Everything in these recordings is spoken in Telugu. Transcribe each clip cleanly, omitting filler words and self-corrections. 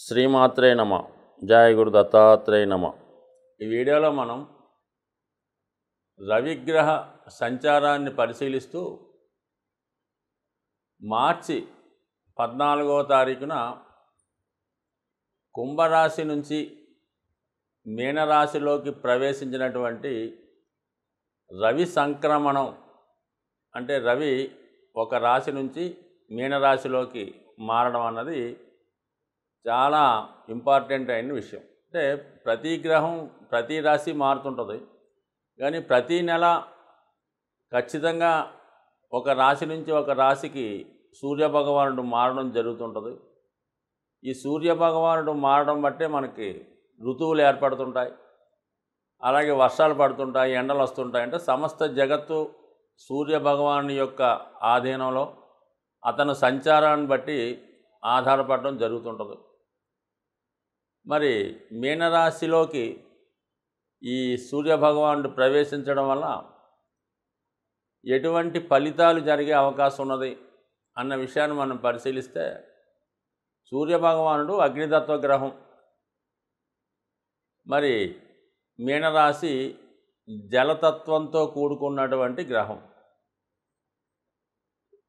శ్రీమాత్రే నమ. జయ గురు దత్తాత్రేయ నమ. ఈ వీడియోలో మనం రవిగ్రహ సంచారాన్ని పరిశీలిస్తూ మార్చి 14వ తారీఖున కుంభరాశి నుంచి మీనరాశిలోకి ప్రవేశించినటువంటి రవి సంక్రమణం, అంటే రవి ఒక రాశి నుంచి మీనరాశిలోకి మారడం అన్నది చాలా ఇంపార్టెంట్ అయిన విషయం. అంటే ప్రతి గ్రహం ప్రతి రాశి మారుతుంటుంది, కానీ ప్రతి నెల ఖచ్చితంగా ఒక రాశి నుంచి ఒక రాశికి సూర్యభగవానుడు మారడం జరుగుతుంటుంది. ఈ సూర్యభగవానుడు మారడం బట్టే మనకి ఋతువులు ఏర్పడుతుంటాయి, అలాగే వర్షాలు పడుతుంటాయి, ఎండలు వస్తుంటాయి. అంటే సమస్త జగత్తు సూర్యభగవాను యొక్క ఆధీనంలో అతను సంచారాన్ని బట్టి ఆధారపడడం జరుగుతుంటుంది. మరి మీనరాశిలోకి ఈ సూర్యభగవానుడు ప్రవేశించడం వల్ల ఎటువంటి ఫలితాలు జరిగే అవకాశం ఉన్నది అన్న విషయాన్ని మనం పరిశీలిస్తే, సూర్యభగవానుడు అగ్నితత్వ గ్రహం. మరి మీనరాశి జలతత్వంతో కూడుకున్నటువంటి గ్రహం.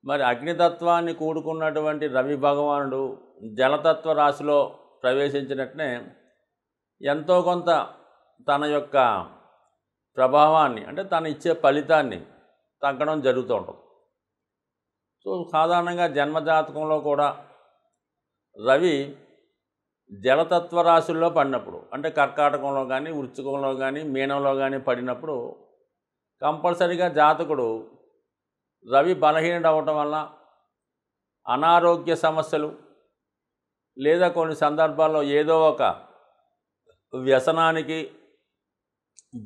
మరి అగ్నితత్వాన్ని కూడుకున్నటువంటి రవి భగవానుడు జలతత్వ రాశిలో ప్రవేశించినట్నే ఎంతో కొంత తన యొక్క ప్రభావాన్ని, అంటే తను ఇచ్చే ఫలితాన్ని తగ్గడం జరుగుతూ ఉంటుంది. సో సాధారణంగా జన్మజాతకంలో కూడా రవి జలతత్వ రాశుల్లో పడినప్పుడు, అంటే కర్కాటకంలో కానీ వృశ్చికంలో కానీ మీనంలో కానీ పడినప్పుడు కంపల్సరీగా జాతకుడు రవి బలహీనుడు అవ్వటం వల్ల అనారోగ్య సమస్యలు, లేదా కొన్ని సందర్భాల్లో ఏదో ఒక వ్యసనానికి,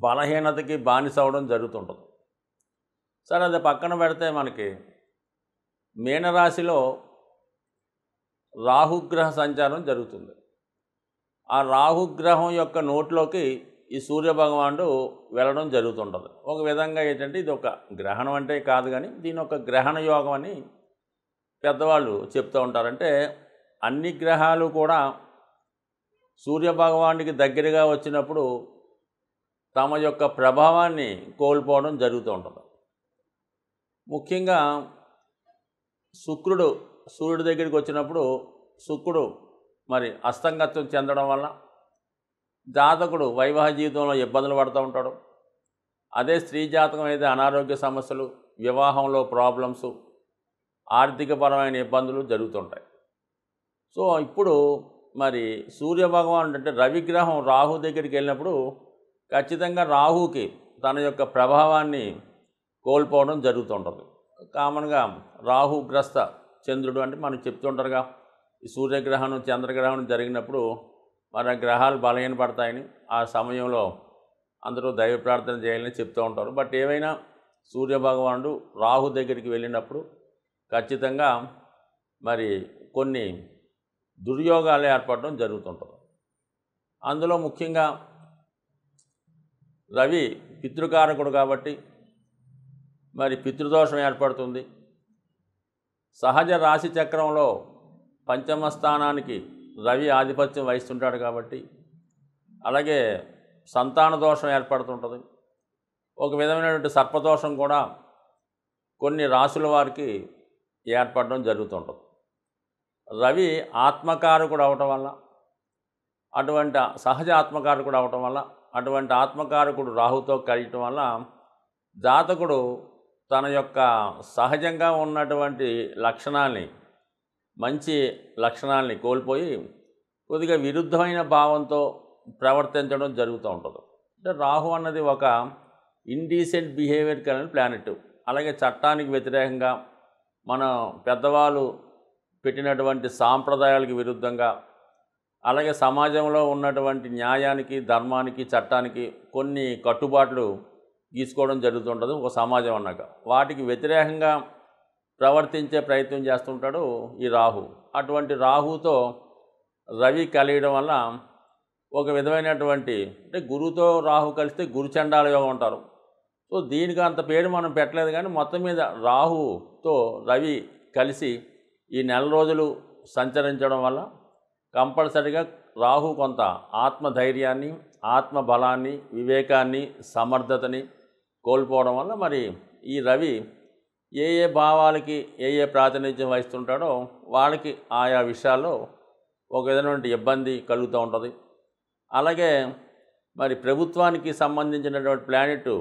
బలహీనతకి బానిస అవ్వడం జరుగుతుంటుంది. సరే, అది పక్కన పెడితే మనకి మీనరాశిలో రాహుగ్రహ సంచారం జరుగుతుంది. ఆ రాహుగ్రహం యొక్క నోట్లోకి ఈ సూర్యభగవానుడు వెళ్ళడం జరుగుతుంటుంది. ఒక విధంగా ఏంటంటే ఇది ఒక గ్రహణం అంటే కాదు, కానీ దీని ఒక గ్రహణ యోగం అని పెద్దవాళ్ళు చెప్తూ ఉంటారంటే అన్ని గ్రహాలు కూడా సూర్యభగవానుడికి దగ్గరగా వచ్చినప్పుడు తమ యొక్క ప్రభావాన్ని కోల్పోవడం జరుగుతూ ఉంటుంది. ముఖ్యంగా శుక్రుడు సూర్యుడి దగ్గరికి వచ్చినప్పుడు శుక్రుడు మరి అస్తంగత్వం చెందడం వల్ల జాతకుడు వైవాహిక జీవితంలో ఇబ్బందులు పడుతూ ఉంటాడు. అదే స్త్రీ జాతకం అయితే అనారోగ్య సమస్యలు, వివాహంలో ప్రాబ్లమ్స్, ఆర్థికపరమైన ఇబ్బందులు జరుగుతుంటాయి. సో ఇప్పుడు మరి సూర్యభగవానుడు అంటే రవిగ్రహం రాహు దగ్గరికి వెళ్ళినప్పుడు ఖచ్చితంగా రాహుకి తన యొక్క ప్రభావాన్ని కోల్పోవడం జరుగుతుంటుంది. కామన్గా రాహుగ్రస్త చంద్రుడు అంటే మనకు చెప్తుంటారుగా, ఈ సూర్యగ్రహణం చంద్రగ్రహణం జరిగినప్పుడు మరి గ్రహాలు బలహీనపడతాయని, ఆ సమయంలో అందరూ దైవ ప్రార్థన చేయాలని చెప్తూ ఉంటారు. బట్ ఏవైనా సూర్యభగవానుడు రాహు దగ్గరికి వెళ్ళినప్పుడు ఖచ్చితంగా మరి కొన్ని దుర్యోగాలు ఏర్పడడం జరుగుతుంటుంది. అందులో ముఖ్యంగా రవి పితృకారకుడు కాబట్టి మరి పితృదోషం ఏర్పడుతుంది. సహజ రాశి చక్రంలో పంచమ స్థానానికి రవి ఆధిపత్యం వహిస్తుంటాడు కాబట్టి, అలాగే సంతాన దోషం ఏర్పడుతుంటుంది. ఒక విధమైనటువంటి సర్పదోషం కూడా కొన్ని రాశుల వారికి ఏర్పడడం జరుగుతుంటుంది. రవి ఆత్మకారకుడు అవటం వల్ల, అటువంటి సహజ ఆత్మకారకుడు అవటం వల్ల, అటువంటి ఆత్మకారకుడు రాహుతో కలియటం వల్ల జాతకుడు తన యొక్క సహజంగా ఉన్నటువంటి లక్షణాల్ని, మంచి లక్షణాలని కోల్పోయి కొద్దిగా విరుద్ధమైన భావంతో ప్రవర్తించడం జరుగుతూ ఉంటుంది. అంటే రాహు అన్నది ఒక ఇండీసెంట్ బిహేవియర్ కలిగిన ప్లానెట్. అలాగే చట్టానికి వ్యతిరేకంగా, మన పెద్దవాళ్ళు పెట్టినటువంటి సాంప్రదాయాలకు విరుద్ధంగా, అలాగే సమాజంలో ఉన్నటువంటి న్యాయానికి, ధర్మానికి, చట్టానికి కొన్ని కట్టుబాట్లు గీసుకోవడం జరుగుతుంటుంది ఒక సమాజం అన్నాక. వాటికి వ్యతిరేకంగా ప్రవర్తించే ప్రయత్నం చేస్తుంటాడు ఈ రాహు. అటువంటి రాహుతో రవి కలియడం వల్ల ఒక విధమైనటువంటి, అంటే గురువుతో రాహు కలిస్తే గురుచండాల యోగం అంటారు. సో దీనికి అంత పేరు మనం పెట్టలేదు, కానీ మొత్తం మీద రాహుతో రవి కలిసి ఈ నెల రోజులు సంచరించడం వల్ల కంపల్సరిగా రాహు కొంత ఆత్మధైర్యాన్ని, ఆత్మబలాన్ని, వివేకాన్ని, సమర్థతని కోల్పోవడం వల్ల మరి ఈ రవి ఏ ఏ భావాలకి ఏ ప్రాతినిధ్యం వహిస్తుంటాడో వాళ్ళకి ఆయా విషయాల్లో ఒక విధమైనటువంటి ఇబ్బంది కలుగుతూ ఉంటుంది. అలాగే మరి ప్రభుత్వానికి సంబంధించినటువంటి ప్లానెట్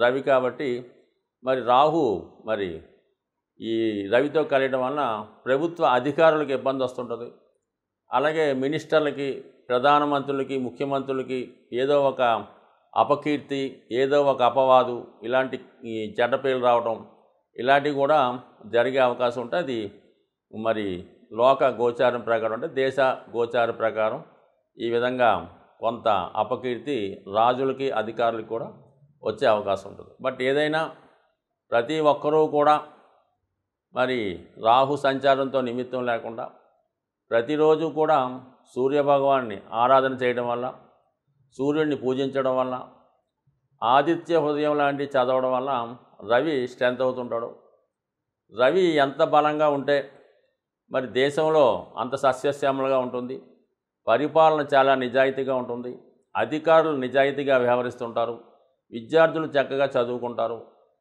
రవి కాబట్టి మరి రాహు మరి ఈ రవితో కలియడం వలన ప్రభుత్వ అధికారులకు ఇబ్బంది వస్తుంటుంది. అలాగే మినిస్టర్లకి, ప్రధానమంత్రులకి, ముఖ్యమంత్రులకి ఏదో ఒక అపకీర్తి, ఏదో ఒక అపవాదు, ఇలాంటి ఈ చెడ్డ పేర్లు రావడం ఇలాంటివి కూడా జరిగే అవకాశం ఉంటుంది. అది మరి లోక గోచారం ప్రకారం అంటే దేశ గోచార ప్రకారం ఈ విధంగా కొంత అపకీర్తి రాజులకి, అధికారులకి కూడా వచ్చే అవకాశం ఉంటుంది. బట్ ఏదైనా ప్రతి ఒక్కరూ కూడా మరి రాహు సంచారంతో నిమిత్తం లేకుండా ప్రతిరోజు కూడా సూర్యభగవాన్ని ఆరాధన చేయడం వల్ల, సూర్యుడిని పూజించడం వల్ల, ఆదిత్య హృదయం లాంటివి చదవడం వల్ల రవి స్ట్రెంత్ అవుతుంటాడు. రవి ఎంత బలంగా ఉంటే మరి దేశంలో అంత సస్యశ్యామలుగా ఉంటుంది. పరిపాలన చాలా నిజాయితీగా ఉంటుంది. అధికారులు నిజాయితీగా వ్యవహరిస్తుంటారు. విద్యార్థులు చక్కగా చదువుకుంటారు.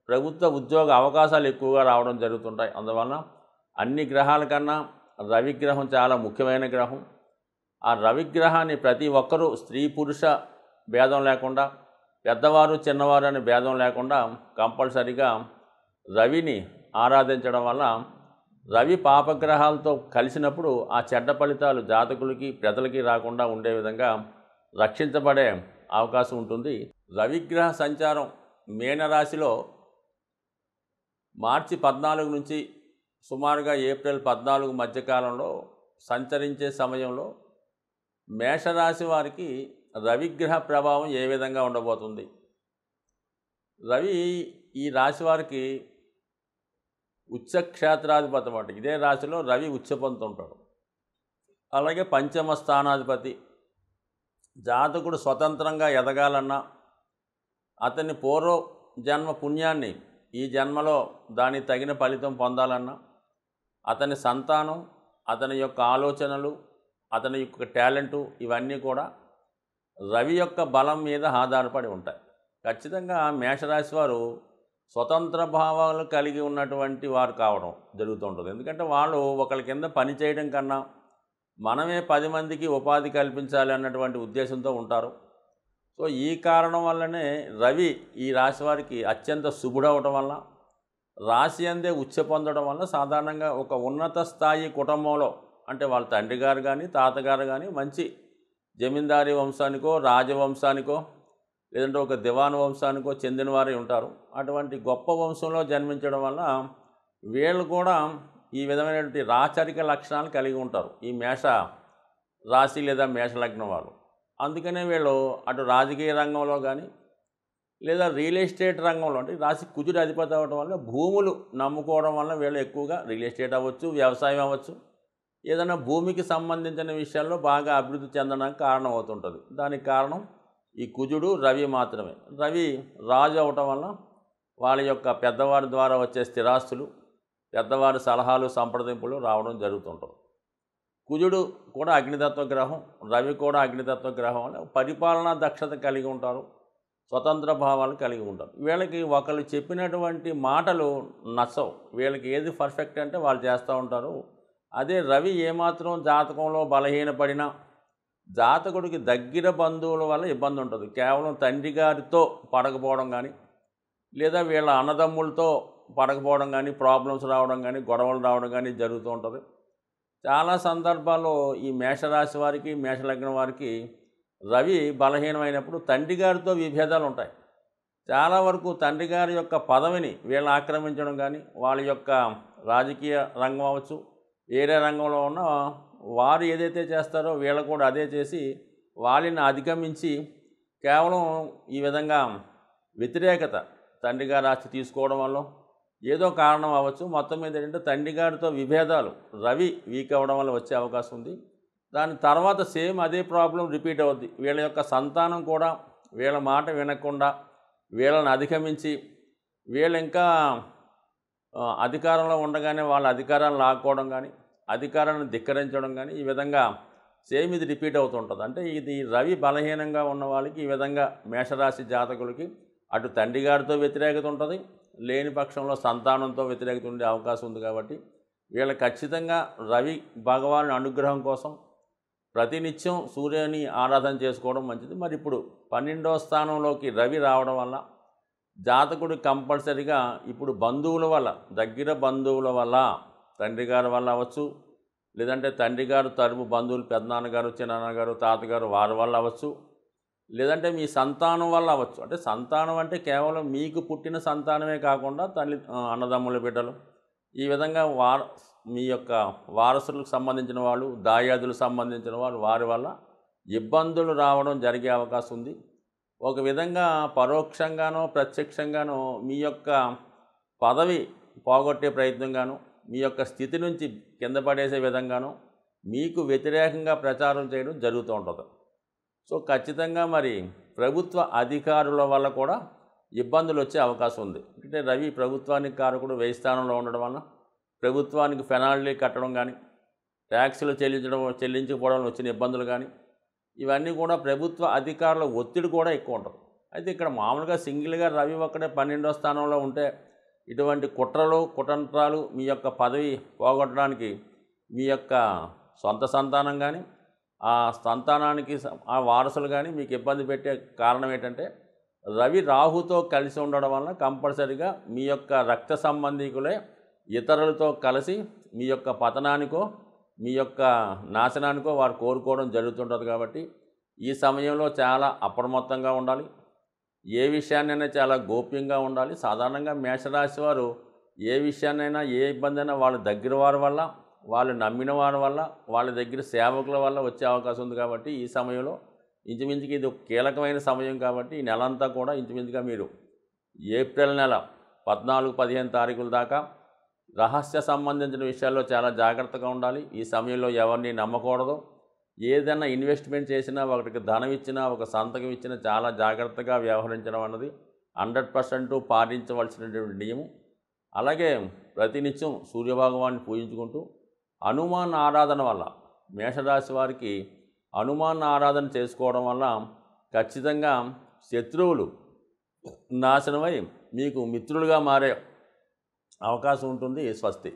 ప్రభుత్వ ఉద్యోగ అవకాశాలు ఎక్కువగా రావడం జరుగుతుంటాయి. అందువలన అన్ని గ్రహాల కన్నా రవిగ్రహం చాలా ముఖ్యమైన గ్రహం. ఆ రవిగ్రహాన్ని ప్రతి ఒక్కరూ స్త్రీ పురుష భేదం లేకుండా, పెద్దవారు చిన్నవారు అనే భేదం లేకుండా కంపల్సరిగా రవిని ఆరాధించడం వల్ల రవి పాపగ్రహాలతో కలిసినప్పుడు ఆ చెడ్డ ఫలితాలు జాతకులకి, ప్రజలకి రాకుండా ఉండే విధంగా రక్షించబడే అవకాశం ఉంటుంది. రవిగ్రహ సంచారం మీనరాశిలో మార్చి 14 నుంచి సుమారుగా ఏప్రిల్ 14 మధ్యకాలంలో సంచరించే సమయంలో మేషరాశి వారికి రవిగ్రహ ప్రభావం ఏ విధంగా ఉండబోతుంది? రవి ఈ రాశి వారికి ఉచ్చక్షేత్రాధిపతి అన్నమాట. ఇదే రాశిలో రవి ఉచ్చ పొందుతుంటాడు. అలాగే పంచమ స్థానాధిపతి. జాతకుడు స్వతంత్రంగా ఎదగాలన్నా, అతని పూర్వ జన్మ పుణ్యాన్ని ఈ జన్మలో దానికి తగిన ఫలితం పొందాలన్నా, అతని సంతానం, అతని యొక్క ఆలోచనలు, అతని యొక్క టాలెంటు ఇవన్నీ కూడా రవి యొక్క బలం మీద ఆధారపడి ఉంటాయి. ఖచ్చితంగా మేషరాశి వారు స్వతంత్ర భావాలు కలిగి ఉన్నటువంటి వారు కావడం జరుగుతుంటుంది. ఎందుకంటే వాళ్ళు ఒకరి కింద పని చేయడం కన్నా మనమే 10 మందికి ఉపాధి కల్పించాలి అన్నటువంటి ఉద్దేశంతో ఉంటారు. సో ఈ కారణం వల్లనే రవి ఈ రాశి వారికి అత్యంత శుభుడవటం వల్ల, రాశి అందే ఉచ్చ పొందడం వల్ల సాధారణంగా ఒక ఉన్నత స్థాయి కుటుంబంలో అంటే వాళ్ళ తండ్రి గారు కానీ, తాతగారు కానీ మంచి జమీందారీ వంశానికో, రాజవంశానికో, లేదంటే ఒక దివాను వంశానికో చెందిన వారే ఉంటారు. అటువంటి గొప్ప వంశంలో జన్మించడం వల్ల వీళ్ళు కూడా ఈ విధమైనటువంటి రాచరిక లక్షణాలు కలిగి ఉంటారు, ఈ మేష రాశి లేదా మేషలగ్నం వాళ్ళు. అందుకనే వీళ్ళు అటు రాజకీయ రంగంలో కానీ లేదా రియల్ ఎస్టేట్ రంగంలో అంటే రాశి కుజుడు అధిపతి అవ్వడం వల్ల భూములు నమ్ముకోవడం వల్ల వీళ్ళు ఎక్కువగా రియల్ ఎస్టేట్ అవ్వచ్చు, వ్యవసాయం అవ్వచ్చు, ఏదైనా భూమికి సంబంధించిన విషయాల్లో బాగా అభివృద్ధి చెందడానికి కారణం అవుతుంటుంది. దానికి కారణం ఈ కుజుడు, రవి మాత్రమే. రవి రాజు అవటం వల్ల వాళ్ళ యొక్క పెద్దవారి ద్వారా వచ్చే స్థిరాస్తులు, పెద్దవారి సలహాలు, సంప్రదింపులు రావడం జరుగుతుంటుంది. కుజుడు కూడా అగ్నితత్వ గ్రహం, రవి కూడా అగ్నితత్వ గ్రహం వల్ల పరిపాలనా దక్షత కలిగి ఉంటారు, స్వతంత్ర భావాలు కలిగి ఉంటారు. వీళ్ళకి ఒకళ్ళు చెప్పినటువంటి మాటలు నచ్చవు. వీళ్ళకి ఏది పర్ఫెక్ట్ అంటే వాళ్ళు చేస్తూ ఉంటారు. అదే రవి ఏమాత్రం జాతకంలో బలహీనపడినా జాతకుడికి దగ్గర బంధువుల వల్ల ఇబ్బంది ఉంటుంది. కేవలం తండ్రి గారితో పడకపోవడం కానీ, లేదా వీళ్ళ అన్నదమ్ములతో పడకపోవడం కానీ, ప్రాబ్లమ్స్ రావడం కానీ, గొడవలు రావడం కానీ జరుగుతూ ఉంటుంది. చాలా సందర్భాల్లో ఈ మేషరాశి వారికి, మేషలగ్నం వారికి రవి బలహీనమైనప్పుడు తండ్రి గారితో విభేదాలు ఉంటాయి. చాలా వరకు తండ్రి గారి యొక్క పదవిని వీళ్ళు ఆక్రమించడం కానీ, వాళ్ళ యొక్క రాజకీయ రంగం అవ్వచ్చు, వేరే రంగంలో ఉన్న వారు ఏదైతే చేస్తారో వీళ్ళు కూడా అదే చేసి వాళ్ళని అధిగమించి కేవలం ఈ విధంగా వ్యతిరేకత తండ్రి గారి ఆస్తి తీసుకోవడం వల్ల ఏదో కారణం అవ్వచ్చు. మొత్తం మీద ఏంటంటే తండ్రి గారితో విభేదాలు రవి వీక్ అవ్వడం వల్ల వచ్చే అవకాశం ఉంది. దాని తర్వాత సేమ్ అదే ప్రాబ్లం రిపీట్ అవుద్ది. వీళ్ళ యొక్క సంతానం కూడా వీళ్ళ మాట వినకుండా వీళ్ళని అధిగమించి వీళ్ళు ఇంకా అధికారంలో ఉండగానే వాళ్ళ అధికారాన్ని లాక్కోవడం కానీ, అధికారాన్ని ధిక్కరించడం కానీ ఈ విధంగా సేమ్ ఇది రిపీట్ అవుతుంటుంది. అంటే ఇది రవి బలహీనంగా ఉన్న వాళ్ళకి ఈ విధంగా మేషరాశి జాతకులకి అటు తండ్రి గారితో వ్యతిరేకత ఉంటుంది, లేని పక్షంలో సంతానంతో వ్యతిరేకత ఉండే అవకాశం ఉంది. కాబట్టి వీళ్ళకి ఖచ్చితంగా రవి భగవాను అనుగ్రహం కోసం ప్రతినిత్యం సూర్యుని ఆరాధన చేసుకోవడం మంచిది. మరి ఇప్పుడు 12వ స్థానంలోకి రవి రావడం వల్ల జాతకుడు కంపల్సరిగా ఇప్పుడు బంధువుల వల్ల, దగ్గర బంధువుల వల్ల, తండ్రి గారి వల్ల అవ్వచ్చు, లేదంటే తండ్రి గారు తరపు బంధువులు పెద్దనాన్నగారు, చిన్నాన్నగారు, తాతగారు వారి వల్ల అవ్వచ్చు, లేదంటే మీ సంతానం వల్ల అవ్వచ్చు. అంటే సంతానం అంటే కేవలం మీకు పుట్టిన సంతానమే కాకుండా అన్నదమ్ముల బిడ్డలు, ఈ విధంగా మీ యొక్క వారసులకు సంబంధించిన వాళ్ళు, దాయాదులకు సంబంధించిన వాళ్ళు, వారి వల్ల ఇబ్బందులు రావడం జరిగే అవకాశం ఉంది. ఒక విధంగా పరోక్షంగానో ప్రత్యక్షంగానో మీ యొక్క పదవి పోగొట్టే ప్రయత్నంగానో, మీ యొక్క స్థితి నుంచి కింద పడేసే విధంగానో మీకు వ్యతిరేకంగా ప్రచారం చేయడం జరుగుతూ ఉంటుంది. సో ఖచ్చితంగా మరి ప్రభుత్వ అధికారుల వల్ల కూడా ఇబ్బందులు వచ్చే అవకాశం ఉంది. అంటే రవి ప్రభుత్వానికి కారకుడు, వ్యయ స్థానంలో ఉండడం వల్ల ప్రభుత్వానికి పెనాల్టీ కట్టడం కానీ, ట్యాక్సులు చెల్లించకపోవడం వచ్చిన ఇబ్బందులు కానీ, ఇవన్నీ కూడా ప్రభుత్వ అధికారుల ఒత్తిడి కూడా ఎక్కువ ఉంటుంది. అయితే ఇక్కడ మామూలుగా సింగిల్గా రవి ఒక్కడే 12వ స్థానంలో ఉంటే ఇటువంటి కుట్రలు కుతంత్రాలు మీ యొక్క పదవి పోగొట్టడానికి మీ యొక్క సొంత సంతానం కానీ, ఆ సంతానానికి ఆ వారసులు కానీ మీకు ఇబ్బంది పెట్టే కారణం ఏంటంటే రవి రాహుతో కలిసి ఉండడం వల్ల కంపల్సరిగా మీ యొక్క రక్త సంబంధికులే ఇతరులతో కలిసి మీ యొక్క పతనానికో మీ యొక్క నాశనానికో వారు కోరుకోవడం జరుగుతుంటుంది. కాబట్టి ఈ సమయంలో చాలా అప్రమత్తంగా ఉండాలి. ఏ విషయాన్నైనా చాలా గోప్యంగా ఉండాలి. సాధారణంగా మేషరాశి వారు ఏ విషయాన్నైనా, ఏ ఇబ్బంది అయినా వాళ్ళ దగ్గర వారి వల్ల, వాళ్ళు నమ్మిన వారి వల్ల, వాళ్ళ దగ్గర సేవకుల వల్ల వచ్చే అవకాశం ఉంది. కాబట్టి ఈ సమయంలో ఇంచుమించుగా ఇది ఒక కీలకమైన సమయం. కాబట్టి ఈ నెలంతా కూడా ఇంచుమించుగా మీరు ఏప్రిల్ నెల 14-15 తారీఖుల దాకా రహస్య సంబంధించిన విషయాల్లో చాలా జాగ్రత్తగా ఉండాలి. ఈ సమయంలో ఎవరిని నమ్మకూడదు. ఏదైనా ఇన్వెస్ట్మెంట్ చేసినా, ఒకటికి ధనం ఇచ్చినా, ఒక సంతకం ఇచ్చినా చాలా జాగ్రత్తగా వ్యవహరించడం అన్నది 100% పాటించవలసినటువంటి నియమం. అలాగే ప్రతినిత్యం సూర్యభగవాన్ని పూజించుకుంటూ హనుమాన్ ఆరాధన వల్ల, మేషరాశి వారికి హనుమాన్ ఆరాధన చేసుకోవడం వల్ల ఖచ్చితంగా శత్రువులు నాశనమై మీకు మిత్రులుగా మారే అవకాశం ఉంటుంది. స్వస్తి.